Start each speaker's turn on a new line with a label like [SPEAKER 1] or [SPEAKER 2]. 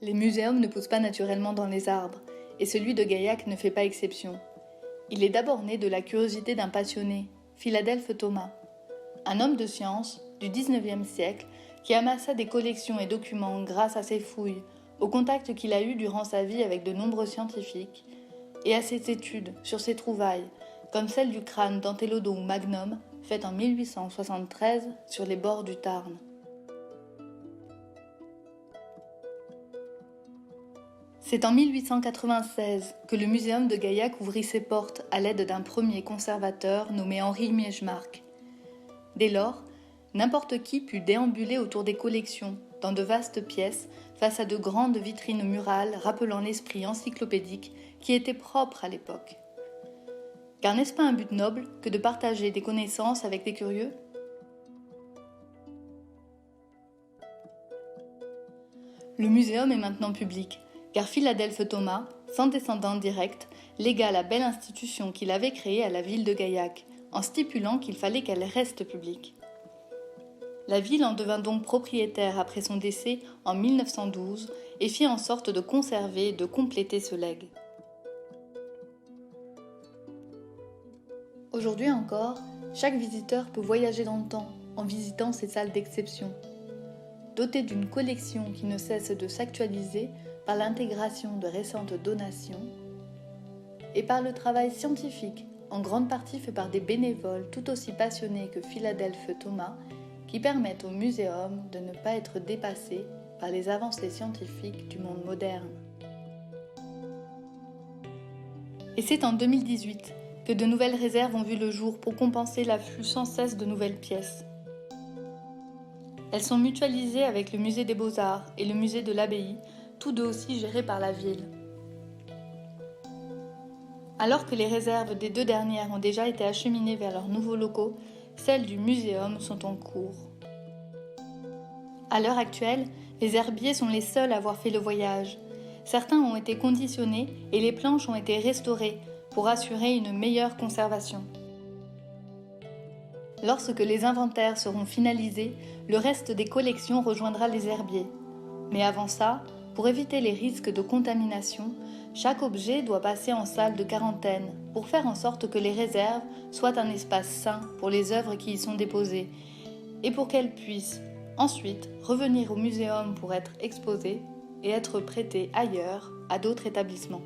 [SPEAKER 1] Les muséums ne poussent pas naturellement dans les arbres, et celui de Gaillac ne fait pas exception. Il est d'abord né de la curiosité d'un passionné, Philadelphe Thomas, un homme de science du XIXe siècle qui amassa des collections et documents grâce à ses fouilles, au contact qu'il a eu durant sa vie avec de nombreux scientifiques, et à ses études sur ses trouvailles, comme celle du crâne d'Antelodon Magnum, faite en 1873 sur les bords du Tarn. C'est en 1896 que le muséum de Gaillac ouvrit ses portes à l'aide d'un premier conservateur nommé Henri Miechmarck. Dès lors, n'importe qui put déambuler autour des collections, dans de vastes pièces, face à de grandes vitrines murales rappelant l'esprit encyclopédique qui était propre à l'époque. Car n'est-ce pas un but noble que de partager des connaissances avec des curieux ? Le muséum est maintenant public, car Philadelphe Thomas, sans descendant direct, légua la belle institution qu'il avait créée à la ville de Gaillac, en stipulant qu'il fallait qu'elle reste publique. La ville en devint donc propriétaire après son décès en 1912 et fit en sorte de conserver et de compléter ce legs. Aujourd'hui encore, chaque visiteur peut voyager dans le temps en visitant ces salles d'exception. Dotées d'une collection qui ne cesse de s'actualiser par l'intégration de récentes donations et par le travail scientifique, en grande partie fait par des bénévoles tout aussi passionnés que Philadelphe Thomas, qui permettent au muséum de ne pas être dépassé par les avancées scientifiques du monde moderne. Et c'est en 2018 que de nouvelles réserves ont vu le jour pour compenser l'afflux sans cesse de nouvelles pièces. Elles sont mutualisées avec le musée des Beaux-Arts et le musée de l'Abbaye, tous deux aussi gérés par la ville. Alors que les réserves des deux dernières ont déjà été acheminées vers leurs nouveaux locaux, celles du muséum sont en cours. À l'heure actuelle, les herbiers sont les seuls à avoir fait le voyage. Certains ont été conditionnés et les planches ont été restaurées pour assurer une meilleure conservation. Lorsque les inventaires seront finalisés, le reste des collections rejoindra les herbiers. Mais avant ça, pour éviter les risques de contamination, chaque objet doit passer en salle de quarantaine pour faire en sorte que les réserves soient un espace sain pour les œuvres qui y sont déposées et pour qu'elles puissent ensuite revenir au muséum pour être exposées et être prêtées ailleurs à d'autres établissements.